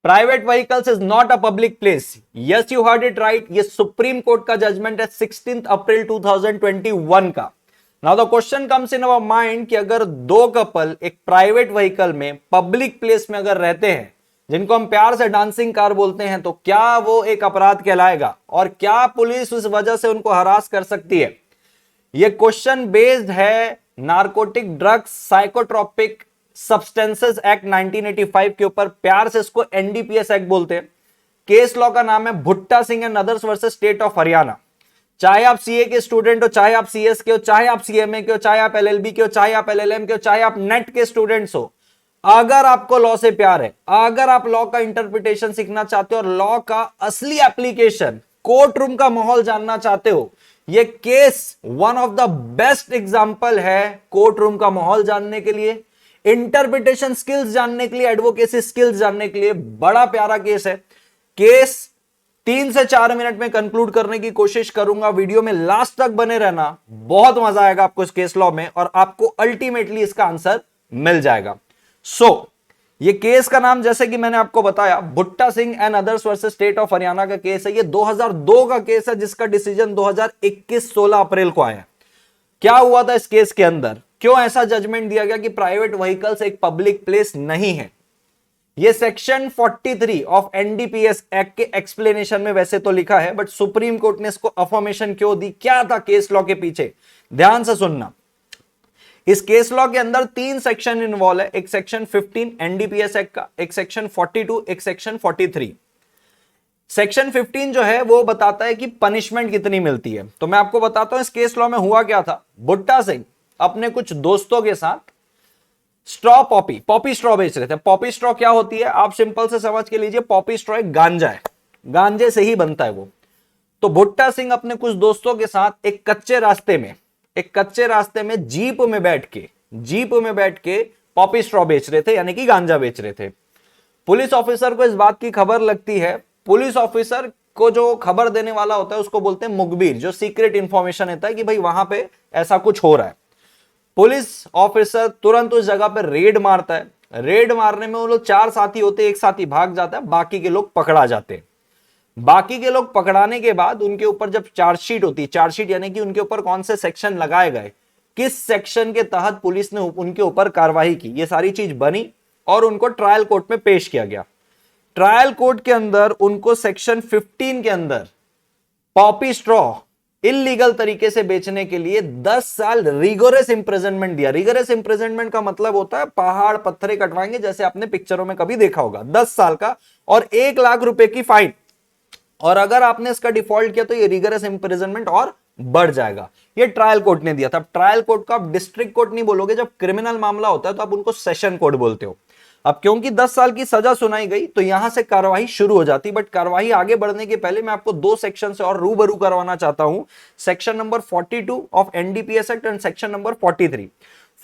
Private vehicles is not a public place. Yes, you heard it right. ये supreme court का judgement है 16 अप्रैल 2021 का। Now the question comes in our mind कि अगर दो couple एक प्राइवेट व्हीकल में पब्लिक प्लेस में अगर रहते हैं, जिनको हम प्यार से डांसिंग कार बोलते हैं, तो क्या वो एक अपराध कहलाएगा और क्या पुलिस उस वजह से उनको हरास कर सकती है? ये क्वेश्चन बेस्ड है narcotic drugs psychotropic substances act 1985 के ऊपर। प्यार से इसको एनडीपीएस एक्ट बोलते हैं। केस लॉ का नाम है भुट्टा Singh and others versus state of Haryana. चाहे आप सीए के स्टूडेंट हो, चाहे आप सीएस के हो, चाहे आप सीएमए के हो, चाहे आप एलएलबी के हो, चाहे आप एलएलएम के हो, चाहे आप नेट के स्टूडेंट्स हो, अगर आपको लॉ से प्यार है, अगर आप लॉ का इंटरप्रिटेशन सीखना चाहते हो और लॉ का असली एप्लीकेशन, कोर्ट रूम का माहौल जानना चाहते हो, ये case one of the best example है कोर्ट रूम का माहौल जानने के लिए, इंटरप्रिटेशन स्किल्स जानने के लिए, एडवोकेसी स्किल्स जानने के लिए। बड़ा प्यारा केस है। केस 3 से 4 मिनट में कंक्लूड करने की कोशिश करूंगा। वीडियो में लास्ट तक बने रहना, बहुत मजा आएगा आपको इस केस लॉ में और आपको अल्टीमेटली इसका आंसर मिल जाएगा। ये केस का नाम जैसे कि मैंने आपको बताया भुट्टा Singh and others versus state of Haryana का केस है। ये 2002 का केस है जिसका डिसीजन 2021 16 अप्रैल को आया। क्या हुआ था इस केस के अंदर, क्यों ऐसा जजमेंट दिया गया कि प्राइवेट व्हीकल्स एक पब्लिक प्लेस नहीं है? ये सेक्शन 43 ऑफ एनडीपीएस एक्ट के एक्सप्लेनेशन में वैसे तो लिखा है, बट सुप्रीम कोर्ट ने इसको अफर्मेशन क्यों दी, क्या था केस लॉ के पीछे, ध्यान से सुनना। इस केस लॉ के अंदर 3 सेक्शन इन्वॉल्व है। एक सेक्शन 15 एनडीपीएस एक्ट का, एक सेक्शन 42, एक सेक्शन 43। सेक्शन 15 जो है वो बताता है कि पनिशमेंट कितनी मिलती है। तो मैं आपको बताता हूं इस केस लॉ में हुआ क्या था। भुट्टा सिंह अपने कुछ दोस्तों के साथ स्ट्रॉ पॉपी स्ट्रॉ बेच रहे थे। पॉपी स्ट्रॉ क्या होती है आप सिंपल से समझ के लीजिए, पॉपी स्ट्रॉ एक गांजा है, गांजे से ही बनता है वो। तो भुट्टा सिंह अपने कुछ दोस्तों के साथ एक कच्चे रास्ते में जीप में बैठ के पॉपी स्ट्रॉ बेच रहे थे, यानी कि गांजा बेच रहे थे। पुलिस ऑफिसर को इस बात की खबर लगती है। पुलिस ऑफिसर को जो खबर देने वाला होता है उसको बोलते हैं मुखबिर, जो सीक्रेट इंफॉर्मेशन देता है कि भाई वहां पे ऐसा कुछ हो रहा है। पुलिस ऑफिसर तुरंत उस जगह पर रेड मारता है। रेड मारने में वो लोग 4 साथी होते, एक साथी भाग जाता है, बाकी के लोग पकड़ा जाते हैं। बाकी के लोग पकड़ाने के बाद उनके ऊपर जब चार्जशीट होती है, चार्जशीट यानी कि उनके ऊपर कौन से सेक्शन लगाए गए, किस सेक्शन के तहत पुलिस ने उनके ऊपर कार्रवाई की, ये सारी चीज बनी और उनको ट्रायल कोर्ट में पेश किया गया। ट्रायल कोर्ट के अंदर उनको सेक्शन 15 के अंदर पॉपी स्ट्रॉ इलीगल तरीके से बेचने के लिए 10 साल रिगोरस इंप्रिजनमेंट दिया। रिगोरस इंप्रिजनमेंट का मतलब होता है पहाड़ पत्थरे कटवाएंगे, जैसे आपने पिक्चरों में कभी देखा होगा। 10 साल का और 1 लाख रुपए की फाइन, और अगर आपने इसका डिफॉल्ट किया तो ये रिगरस इंप्रिजनमेंट और बढ़ जाएगा। ये ट्रायल कोर्ट ने दिया था। ट्रायल कोर्ट को आप डिस्ट्रिक्ट कोर्ट नहीं बोलोगे, जब क्रिमिनल मामला होता है तो आप उनको सेशन कोर्ट बोलते हो। अब क्योंकि 10 साल की सजा सुनाई गई तो यहां से कार्रवाई शुरू हो जाती, बट कार्रवाई आगे बढ़ने के पहले मैं आपको 2 सेक्शन से और रूबरू करवाना चाहता हूं। Section number 42 of NDPS act and section number 43।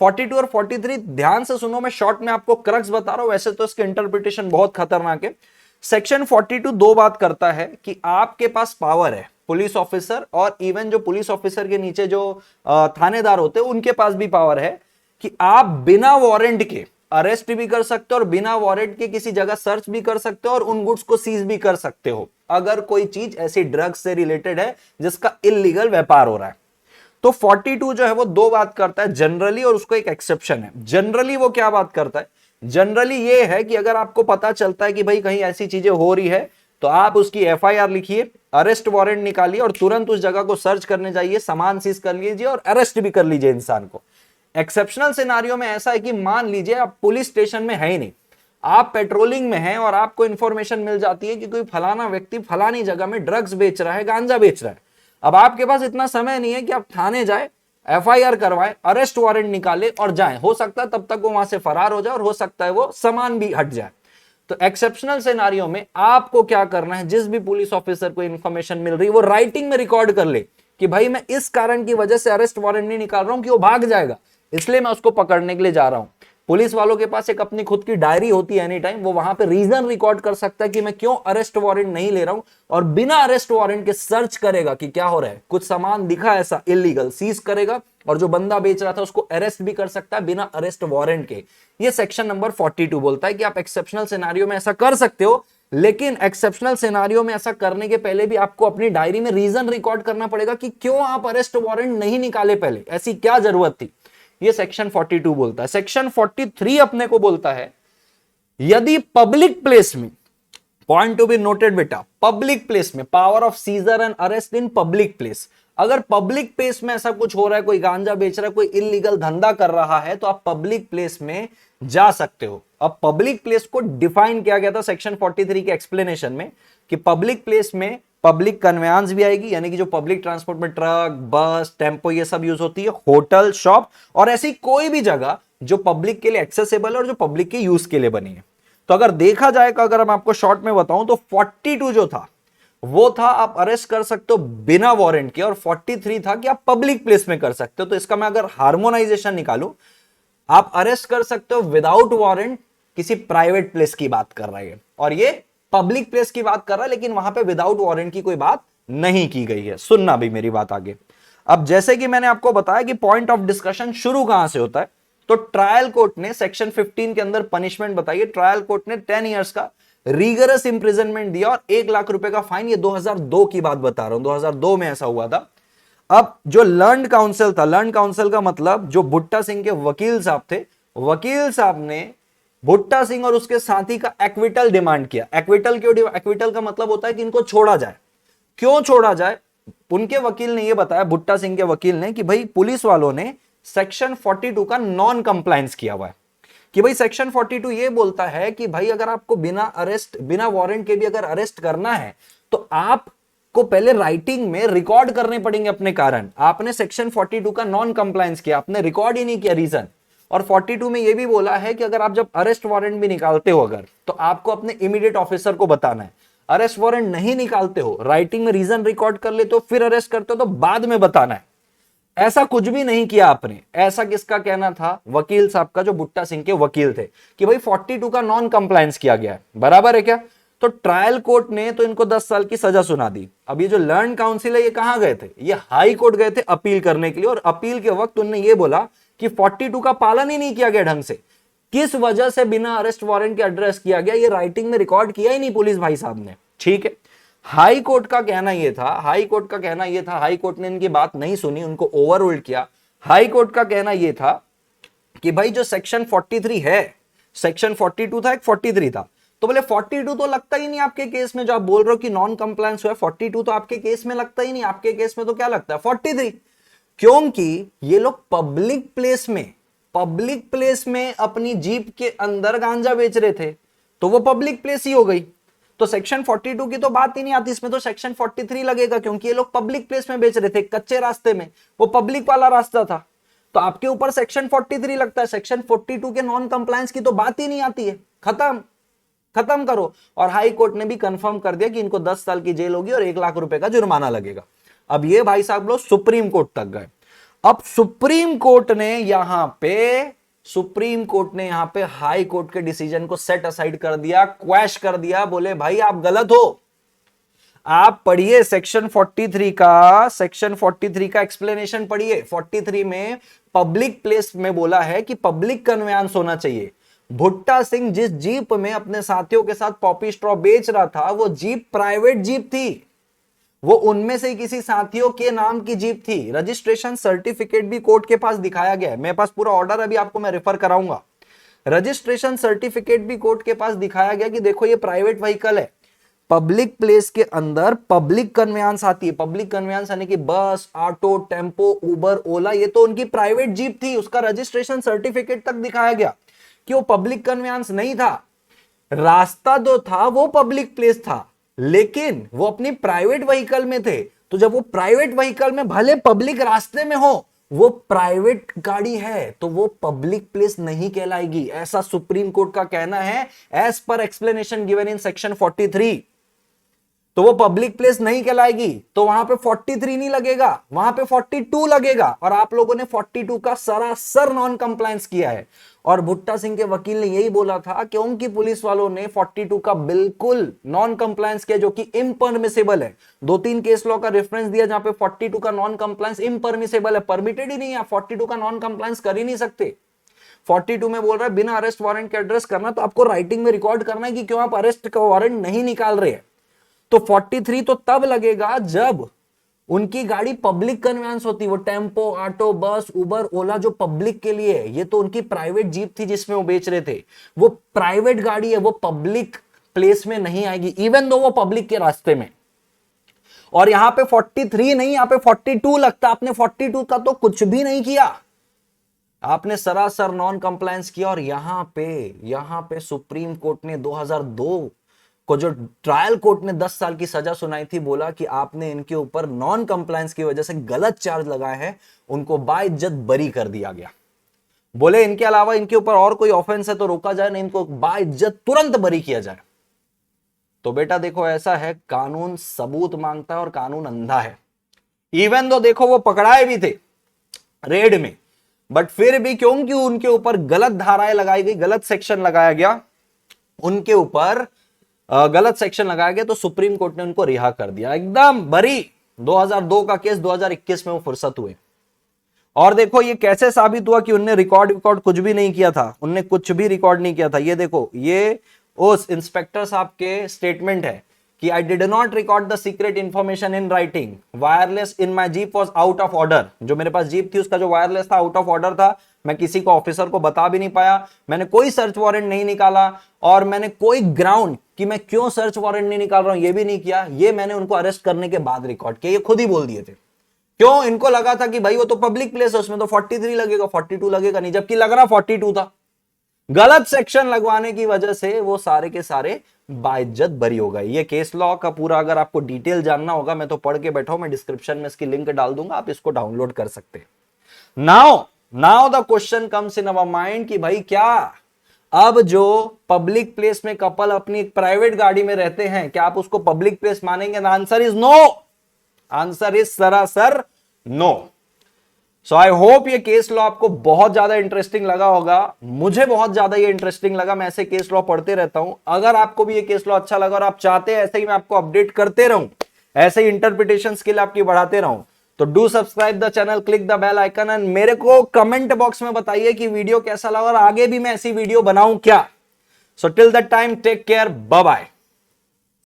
42 और 43 ध्यान से सुनो, मैं शॉर्ट में आपको क्रक्स बता रहा हूं, वैसे तो इसके इंटरप्रिटेशन बहुत खतरनाक है। सेक्शन 42 2 बात करता है कि आपके पास पावर है, पुलिस ऑफिसर और इवन जो पुलिस ऑफिसर के नीचे जो थानेदार होते हैं उनके पास भी पावर है कि आप बिना वारंट के अरेस्ट भी कर सकते हो और बिना वारंट के किसी जगह सर्च भी कर सकते हो और उन गुड्स को सीज भी कर सकते हो, अगर कोई चीज ऐसी ड्रग्स से रिलेटेड है जिसका इलीगल व्यापार हो रहा है। तो 42 जो है वो 2 बात करता है, जनरली और उसको एक एक्सेप्शन है। जनरली वो क्या बात करता है, जनरली ये है कि अगर आपको पता चलता है कि भाई कहीं ऐसी चीजें हो रही है तो आप उसकी एफआईआर लिखिए, अरेस्ट वारंट निकालिए और तुरंत उस जगह को सर्च करने जाइए, सामान सीज कर लीजिए और अरेस्ट भी कर लीजिए इंसान को। एक्सेप्शनल सिनारियो में ऐसा है कि मान लीजिए आप पुलिस स्टेशन में है ही नहीं, आप पेट्रोलिंग में हैं और आपको इंफॉर्मेशन मिल जाती है कि कोई फलाना व्यक्ति फलानी जगह में ड्रग्स बेच रहा है, गांजा बेच रहा है। अब आपके पास इतना समय नहीं है कि आप थाने जाए, एफआईआर करवाए, अरेस्ट वारंट निकाले और जाए। हो सकता है तब तक वो वहां से फरार हो जाए और हो सकता है वो सामान भी हट जाए। तो एक्सेप्शनल सिनारियो में आपको क्या करना है, जिस भी पुलिस ऑफिसर को इंफॉर्मेशन मिल रही है वो राइटिंग में रिकॉर्ड कर ले कि भाई मैं इस कारण की वजह से अरेस्ट वारंट नहीं निकाल रहा हूं कि वो भाग जाएगा, इसलिए मैं उसको पकड़ने के लिए जा रहा हूं। पुलिस वालों के पास एक अपनी खुद की डायरी होती है, एनी टाइम वो वहां पे रीजन रिकॉर्ड कर सकता है कि मैं क्यों अरेस्ट वारंट नहीं ले रहा हूं, और बिना अरेस्ट वारंट के सर्च करेगा कि क्या हो रहा है, कुछ सामान दिखा ऐसा इलीगल, सीज करेगा और जो बंदा बेच रहा था उसको अरेस्ट भी कर सकता है बिना अरेस्ट वारंट के। ये सेक्शन नंबर 42 बोलता है कि आप एक्सेप्शनल सिनेरियो में ऐसा कर सकते हो, लेकिन एक्सेप्शनल सिनेरियो में ऐसा करने के पहले भी आपको अपनी डायरी में रीजन रिकॉर्ड करना पड़ेगा कि क्यों आप अरेस्ट वारंट नहीं निकाले पहले, ऐसी क्या जरूरत थी। ये सेक्शन 42 बोलता है। सेक्शन 43 अपने को बोलता है यदि पब्लिक प्लेस में, पॉइंट टू बी नोटेड बेटा, पब्लिक प्लेस में power of seizure and arrest in public place, अगर पब्लिक प्लेस में ऐसा कुछ हो रहा है, कोई गांजा बेच रहा है, कोई इलीगल धंधा कर रहा है, तो आप पब्लिक प्लेस में जा सकते हो। अब पब्लिक प्लेस को डिफाइन किया गया था सेक्शन 43 के एक्सप्लेनेशन में कि पब्लिक प्लेस में पब्लिक कन्वेंस भी आएगी, यानी कि जो पब्लिक ट्रांसपोर्ट में ट्रक, बस, टेम्पो ये सब यूज होती है, होटल, शॉप और ऐसी कोई भी जगह जो पब्लिक के लिए एक्सेसिबल है और जो पब्लिक के यूज के लिए बनी है। तो अगर देखा जाएगा, अगर मैं आपको शॉर्ट में बताऊं तो 42 जो था वो था आप अरेस्ट कर सकते हो बिना वारंट के, और 43 था कि आप पब्लिक प्लेस में कर सकते हो। तो इसका मैं अगर हार्मोनाइजेशन निकालूं, आप अरेस्ट कर सकते हो विदाउट वारंट, किसी प्राइवेट प्लेस की बात कर रहा है, और ये पब्लिक प्लेस की बात कर रहा है, लेकिन वहां पे विदाउट वारंट की कोई बात नहीं की गई है। सुनना भी मेरी बात आगे। अब जैसे कि मैंने आपको बताया कि पॉइंट ऑफ डिस्कशन शुरू कहां से होता है, तो ट्रायल कोर्ट ने सेक्शन 15 के अंदर पनिशमेंट बताई है। ट्रायल कोर्ट ने 10 इयर्स का रीगरस इंप्रिजनमेंट दिया और 1 लाख रुपए का फाइन। ये 2002 की बात बता रहा हूं, 2002 में ऐसा हुआ था। अब जो लर्न्ड काउंसिल था, लर्न्ड काउंसिल का मतलब जो भुट्टा सिंह के वकील साहब थे, वकील साहब ने भुट्टा सिंह और उसके साथी का एक्विटल डिमांड किया। एक्विटल क्यों? एक्विटल का मतलब होता है कि इनको छोड़ा जाए। क्यों छोड़ा जाए? उनके वकील ने यह बताया, भुट्टा सिंह के वकील ने, कि भाई पुलिस वालों ने सेक्शन 42 का नॉन कंप्लायंस किया हुआ है। कि भाई सेक्शन 42 ये बोलता है कि भाई अगर आपको बिना अरेस्ट, बिना वारंट के भी अगर अरेस्ट करना है तो आपको पहले राइटिंग में रिकॉर्ड करने पड़ेंगे अपने कारण। आपने सेक्शन 42 का नॉन कंप्लायंस किया, आपने रिकॉर्ड ही नहीं किया रीजन। और 42 में यह भी बोला है कि अगर आप जब अरेस्ट वारंट भी निकालते हो अगर, तो आपको अपने इमीडिएट ऑफिसर को बताना है। अरेस्ट वारंट नहीं निकालते हो, राइटिंग में रीजन रिकॉर्ड कर लेते हो, फिर अरेस्ट करते हो, तो बाद में बताना है। ऐसा कुछ भी नहीं किया आपने। ऐसा किसका कहना था? वकील साहब का, जो भुट्टा सिंह के वकील थे, कि भाई 42 का नॉन कंप्लायंस किया गया है। बराबर है क्या? तो ट्रायल कोर्ट ने तो इनको 10 साल की सजा सुना दी। अब ये जो लर्न काउंसिल है, ये कहां गए थे? ये हाई कोर्ट गए थे अपील करने के लिए, और अपील के वक्त उन्होंने ये बोला कि 42 का पालन ही नहीं किया गया ढंग से। किस वजह से बिना अरेस्ट वारंट के एड्रेस किया गया, ये राइटिंग में रिकॉर्ड किया ही नहीं पुलिस भाई साहब ने। ठीक है, हाई कोर्ट का कहना यह था, हाई कोर्ट का कहना यह था, हाई कोर्ट ने इनकी बात नहीं सुनी, उनको ओवर रूल्ड किया। हाई कोर्ट का कहना यह था कि भाई जो सेक्शन 43 है, सेक्शन 42 था, एक 43 था, तो बोले 42 तो लगता ही नहीं आपके केस में। जो आप बोल रहे हो कि नॉन कंप्लायंस हुआ, 42 तो आपके केस में लगता ही नहीं। आपके केस में तो क्या लगता है? 43। क्योंकि ये लोग पब्लिक प्लेस में अपनी जीप के अंदर गांजा बेच रहे थे, तो वो पब्लिक प्लेस ही हो गई। तो सेक्शन 42 की तो बात ही नहीं आती इसमें, तो सेक्शन 43 लगेगा, क्योंकि ये लोग पब्लिक प्लेस में बेच रहे थे, कच्चे रास्ते में, वो पब्लिक वाला रास्ता था। तो आपके ऊपर सेक्शन 43 लगता है। सेक्शन 42 के नॉन कंप्लायंस की तो बात ही नहीं आती है। खत्म करो। और हाई कोर्ट ने भी कंफर्म कर दिया कि इनको 10 साल की जेल होगी और 1 लाख रुपए का जुर्माना लगेगा। अब ये भाई साहब लोग सुप्रीम कोर्ट तक गए। अब सुप्रीम कोर्ट ने यहां पे हाई कोर्ट के डिसीजन को सेट असाइड कर दिया, क्वैश कर दिया। बोले भाई आप गलत हो। आप पढ़िए सेक्शन 43 का एक्सप्लेनेशन पढ़िए। 43 में पब्लिक प्लेस में बोला है कि पब्लिक कन्वेंस होना चाहिए। भुट्टा सिंह जिस जीप में अपने साथियों के साथ पॉपी स्ट्रॉ बेच रहा था, वो जीप प्राइवेट जीप थी। वो उनमें से किसी साथियों के नाम की जीप थी। रजिस्ट्रेशन सर्टिफिकेट भी कोर्ट के पास दिखाया गया है। मेरे पास पूरा ऑर्डर अभी आपको मैं रेफर कराऊंगा। रजिस्ट्रेशन सर्टिफिकेट भी कोर्ट के पास दिखाया गया कि देखो ये प्राइवेट व्हीकल है। पब्लिक प्लेस के अंदर पब्लिक कन्वेंस आती है। पब्लिक कन्वेंस यानी कि बस, ऑटो, टेम्पो, उबर, ओला, ये तो उनकी प्राइवेट जीप थी। उसका रजिस्ट्रेशन सर्टिफिकेट तक दिखाया गया कि वो पब्लिक कन्वेंस नहीं था। रास्ता जो था वो पब्लिक प्लेस था, लेकिन वो अपनी प्राइवेट व्हीकल में थे। तो जब वो प्राइवेट व्हीकल में, भले पब्लिक रास्ते में हो, वो प्राइवेट गाड़ी है, तो वो पब्लिक प्लेस नहीं कहलाएगी। ऐसा सुप्रीम कोर्ट का कहना है, as per explanation given in section 43। तो वो पब्लिक प्लेस नहीं कहलाएगी, तो वहां पे 43 नहीं लगेगा, वहां पे 42 लगेगा। और आप लोगों ने 42 का सरासर नॉन कंप्लायंस किया है। और भुट्टा सिंह के वकील ने यही बोला था कि उनकी पुलिस वालों ने 42 का बिल्कुल नॉन कंप्लायंस किया, जो कि इम्परमिसेबल है। 2-3 केस लॉ का रेफरेंस दिया जहां पे 42 का नॉन कंप्लायंस इम्परमिसेबल है, परमिटेड ही नहीं है, 42 का नॉन कंप्लायंस कर ही नहीं सकते। 42 में बोल रहा है बिना अरेस्ट वारंट के एड्रेस करना, तो आपको राइटिंग में रिकॉर्ड करना है कि क्यों आप अरेस्ट का वारंट नहीं निकाल रहे हैं। तो 43 तो तब लगेगा जब उनकी गाड़ी पब्लिक कन्वेंस होती, वो टेम्पो, ऑटो, बस, उबर, ओला जो पब्लिक के लिए है। ये तो उनकी प्राइवेट जीप थी जिसमें वो बेच रहे थे, वो प्राइवेट गाड़ी है, वो पब्लिक प्लेस में नहीं आएगी, इवन दो वो पब्लिक के रास्ते में। और यहां पे 43 नहीं, यहां पे 42 लगता। आपने 42 का तो कुछ भी नहीं किया, आपने सरासर नॉन कंप्लायंस किया। और यहां पे सुप्रीम कोर्ट ने 2002 को जो ट्रायल कोर्ट ने 10 साल की सजा सुनाई थी, बोला कि आपने इनके ऊपर नॉन कंप्लायंस की वजह से गलत चार्ज लगाए हैं, उनको बाइज्जत बरी कर दिया गया। बोले इनके अलावा इनके ऊपर और कोई ऑफेंस है तो रोका जाए, नहीं इनको बाइज्जत तुरंत बरी किया जाए। तो बेटा देखो ऐसा है, कानून सबूत मांगता है और कानून अंधा है। इवन तो देखो वो पकड़ाए भी थे रेड में, बट फिर भी क्योंकि उनके ऊपर गलत धाराएं लगाई गई, गलत सेक्शन लगाया गया, उनके ऊपर गलत सेक्शन लगाया गया, तो सुप्रीम कोर्ट ने उनको रिहा कर दिया, एकदम बरी। 2002 का केस 2021 में वो फुर्सत हुए। और देखो ये कैसे साबित हुआ कि उनने रिकॉर्ड कुछ भी नहीं किया था, उनने कुछ भी रिकॉर्ड नहीं किया था। ये देखो, ये उस इंस्पेक्टर साहब के स्टेटमेंट है कि I did not record the secret information in writing, wireless in my jeep was out of order. जो मेरे पास जीप थी उसका जो वायरलेस था आउट ऑफ ऑर्डर था, मैं किसी को ऑफिसर को बता भी नहीं पाया, मैंने कोई सर्च वारंट नहीं निकाला, और मैंने कोई ग्राउंड कि मैं क्यों सर्च वारंट नहीं निकाल रहा हूं ये भी नहीं किया। ये मैंने उनको अरेस्ट करने के बाद रिकॉर्ड किया, ये खुद ही बोल दिए थे। क्यों? इनको लगा था कि भाई वो तो पब्लिक प्लेस है, उसमें तो 43 लगेगा, 42 लगेगा नहीं, जबकि लग रहा 42 था। गलत सेक्शन लगवाने की वजह से वो सारे के सारे बाइज्जत बरी हो गए। ये केस लॉ का पूरा अगर आपको डिटेल जानना होगा, मैं तो पढ़ के बैठा हूं, मैं डिस्क्रिप्शन में इसकी लिंक डाल दूंगा, आप इसको डाउनलोड कर सकते हैं। Now the question comes in our mind कि भाई क्या अब जो पब्लिक प्लेस में कपल अपनी एक प्राइवेट गाड़ी में रहते हैं, क्या आप उसको पब्लिक प्लेस मानेंगे? Answer is no, answer is सरासर नो। सो आई होप ये केस लॉ आपको बहुत ज्यादा इंटरेस्टिंग लगा होगा। मुझे बहुत ज्यादा ये इंटरेस्टिंग लगा, मैं ऐसे केस लॉ पढ़ते रहता हूं। अगर आपको भी ये केस लॉ अच्छा लगा और आप चाहते हैं ऐसे ही मैं आपको अपडेट करते रहूं, ऐसे ही इंटरप्रिटेशन स्किल आपकी बढ़ाते रहूं, तो do subscribe the channel, click the bell icon, and मेरे को कमेंट बॉक्स में बताइए कि वीडियो कैसा लगा और आगे भी मैं ऐसी वीडियो बनाऊं क्या। So till that time take care, bye bye.